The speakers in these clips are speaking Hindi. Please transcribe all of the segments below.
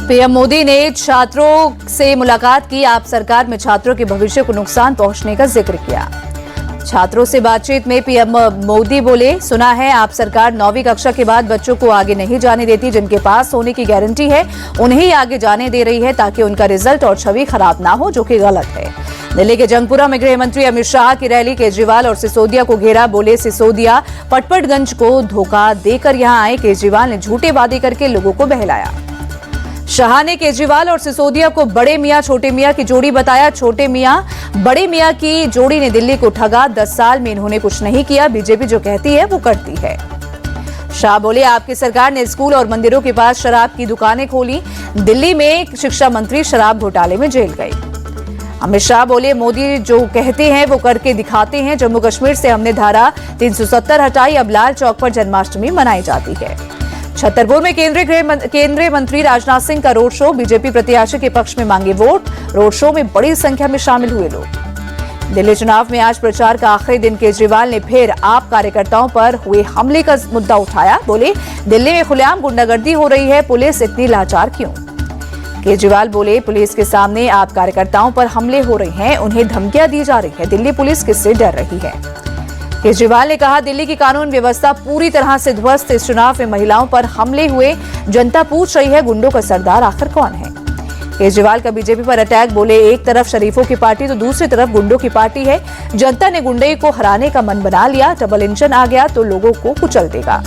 पीएम मोदी ने छात्रों से मुलाकात की। आप सरकार में छात्रों के भविष्य को नुकसान पहुंचने का जिक्र किया। छात्रों से बातचीत में पीएम मोदी बोले, सुना है आप सरकार 9वीं कक्षा के बाद बच्चों को आगे नहीं जाने देती। जिनके पास होने की गारंटी है उन्हें ही आगे जाने दे रही है ताकि उनका रिजल्ट और छवि खराब ना हो, जो कि गलत है। दिल्ली के जंगपुरा में गृह मंत्री अमित शाह की रैली, केजरीवाल और सिसोदिया को घेरा। बोले, सिसोदिया पटपटगंज को धोखा देकर यहां आए। केजरीवाल ने झूठे वादे करके लोगों को बहलाया। शाह ने केजरीवाल और सिसोदिया को बड़े मियां छोटे मियां की जोड़ी बताया। छोटे मियां बड़े मियां की जोड़ी ने दिल्ली को ठगा। 10 साल में इन्होंने कुछ नहीं किया। बीजेपी जो कहती है वो करती है। शाह बोले, आपकी सरकार ने स्कूल और मंदिरों के पास शराब की दुकानें खोली। दिल्ली में शिक्षा मंत्री शराब घोटाले में जेल गए। अमित शाह बोले, मोदी जो कहते हैं वो करके दिखाते हैं। जम्मू कश्मीर से हमने धारा 370 हटाई। अब लाल चौक पर जन्माष्टमी मनाई जाती है। छतरपुर में केंद्रीय मंत्री राजनाथ सिंह का रोड शो। बीजेपी प्रत्याशी के पक्ष में मांगे वोट। रोड शो में बड़ी संख्या में शामिल हुए लोग। दिल्ली चुनाव में आज प्रचार का आखिरी दिन। केजरीवाल ने फिर आप कार्यकर्ताओं पर हुए हमले का मुद्दा उठाया। बोले, दिल्ली में खुलेआम गुंडागर्दी हो रही है, पुलिस इतनी लाचार क्यों? केजरीवाल बोले, पुलिस के सामने आप कार्यकर्ताओं पर हमले हो रहे हैं, उन्हें धमकियां दी जा रही है। दिल्ली पुलिस किससे डर रही है? केजरीवाल ने कहा, दिल्ली की कानून व्यवस्था पूरी तरह से ध्वस्त। इस चुनाव में महिलाओं पर हमले हुए। जनता पूछ रही है, गुंडों का सरदार आखिर कौन है? केजरीवाल का बीजेपी पर अटैक। बोले, एक तरफ शरीफों की पार्टी तो दूसरी तरफ गुंडों की पार्टी है। जनता ने गुंडे को हराने का मन बना लिया। डबल इंजन आ गया तो लोगों को कुचल देगा।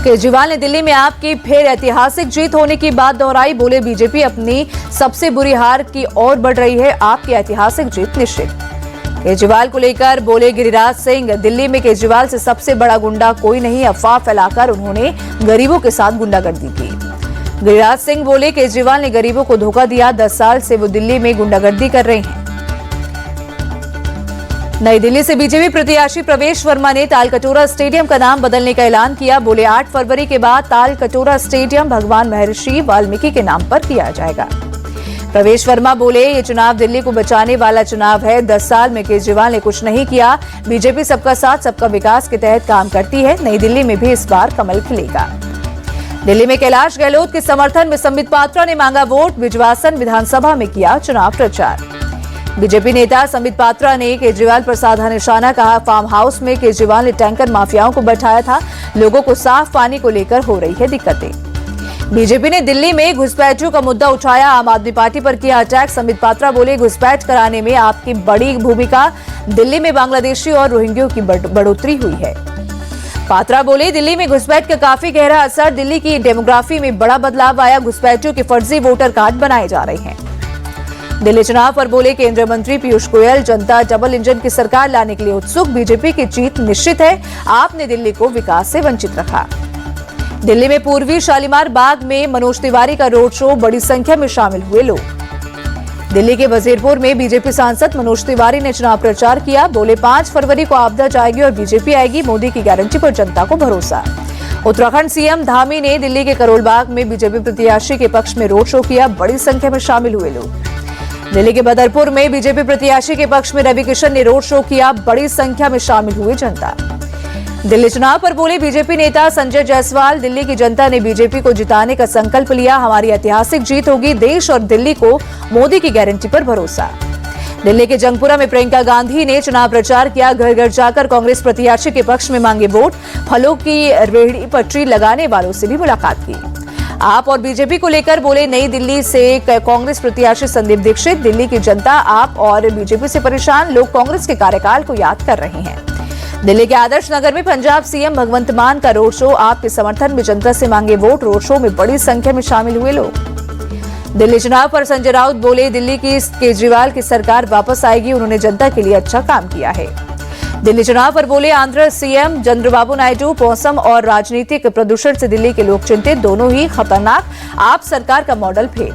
केजरीवाल ने दिल्ली में आपकी फिर ऐतिहासिक जीत होने की बात दोहराई। बोले, बीजेपी अपनी सबसे बुरी हार की ओर बढ़ रही है। आपकी ऐतिहासिक जीत निश्चित। केजरीवाल को लेकर बोले गिरिराज सिंह, दिल्ली में केजरीवाल से सबसे बड़ा गुंडा कोई नहीं। अफवाह फैलाकर उन्होंने गरीबों के साथ गुंडागर्दी की। गिरिराज सिंह बोले, केजरीवाल ने गरीबों को धोखा दिया। 10 साल से वो दिल्ली में गुंडागर्दी कर रहे हैं। नई दिल्ली से बीजेपी प्रत्याशी प्रवेश वर्मा ने तालकटोरा स्टेडियम का नाम बदलने का ऐलान किया। बोले, 8 फरवरी के बाद तालकटोरा स्टेडियम भगवान महर्षि वाल्मीकि के नाम पर किया जाएगा। प्रवेश वर्मा बोले, ये चुनाव दिल्ली को बचाने वाला चुनाव है। 10 साल में केजरीवाल ने कुछ नहीं किया। बीजेपी सबका साथ सबका विकास के तहत काम करती है। नई दिल्ली में भी इस बार कमल खिलेगा। दिल्ली में कैलाश गहलोत के समर्थन में संबित पात्रा ने मांगा वोट। बिजवासन विधानसभा में किया चुनाव प्रचार। बीजेपी नेता संबित पात्रा ने केजरीवाल पर साधा निशाना। कहा, फार्म हाउस में केजरीवाल ने टैंकर माफियाओं को बैठाया था। लोगों को साफ पानी को लेकर हो रही है दिक्कतें। बीजेपी ने दिल्ली में घुसपैठियों का मुद्दा उठाया। आम आदमी पार्टी पर किया अटैक। संबित पात्रा बोले, घुसपैठ कराने में आपकी बड़ी भूमिका। दिल्ली में बांग्लादेशी और रोहिंग्यों की बढ़ोतरी हुई है। पात्रा बोले, दिल्ली में घुसपैठ का काफी गहरा असर। दिल्ली की डेमोग्राफी में बड़ा बदलाव आया। घुसपैठियों के फर्जी वोटर कार्ड बनाए जा रहे हैं। दिल्ली चुनाव पर बोले केंद्रीय मंत्री पीयूष गोयल, जनता डबल इंजन की सरकार लाने के लिए उत्सुक। बीजेपी की जीत निश्चित है। आपने दिल्ली को विकास से वंचित रखा। दिल्ली में पूर्वी शालीमार बाग में मनोज तिवारी का रोड शो। बड़ी संख्या में शामिल हुए लोग। दिल्ली के वजीरपुर में बीजेपी सांसद मनोज तिवारी ने चुनाव प्रचार किया। बोले, 5 फरवरी को आपदा जाएगी और बीजेपी आएगी। मोदी की गारंटी पर जनता को भरोसा। उत्तराखंड सीएम धामी ने दिल्ली के करोल बाग में बीजेपी प्रत्याशी के पक्ष में रोड शो किया। बड़ी संख्या में शामिल हुए लोग। दिल्ली के बदरपुर में बीजेपी प्रत्याशी के पक्ष में रवि किशन ने रोड शो किया। बड़ी संख्या में शामिल हुई जनता। दिल्ली चुनाव पर बोले बीजेपी नेता संजय जायसवाल, दिल्ली की जनता ने बीजेपी को जिताने का संकल्प लिया। हमारी ऐतिहासिक जीत होगी। देश और दिल्ली को मोदी की गारंटी पर भरोसा। दिल्ली के जंगपुरा में प्रियंका गांधी ने चुनाव प्रचार किया। घर घर जाकर कांग्रेस प्रत्याशी के पक्ष में मांगे वोट। फलों की रेहड़ी पटरी लगाने वालों से भी मुलाकात की। आप और बीजेपी को लेकर बोले, नई दिल्ली से कांग्रेस प्रत्याशी संदीप दीक्षित, दिल्ली की जनता आप और बीजेपी से परेशान। लोग कांग्रेस के कार्यकाल को याद कर रहे हैं। दिल्ली के आदर्श नगर में पंजाब सीएम भगवंत मान का रोड शो। आपके समर्थन में जनता से मांगे वोट। रोड शो में बड़ी संख्या में शामिल हुए लोग। दिल्ली चुनाव पर संजय राउत बोले, दिल्ली की केजरीवाल की सरकार वापस आएगी। उन्होंने जनता के लिए अच्छा काम किया है। दिल्ली चुनाव पर बोले आंध्र सीएम चंद्रबाबू नायडू, मौसम और राजनीतिक प्रदूषण से दिल्ली के लोग चिंतित। दोनों ही खतरनाक। आप सरकार का मॉडल फेल।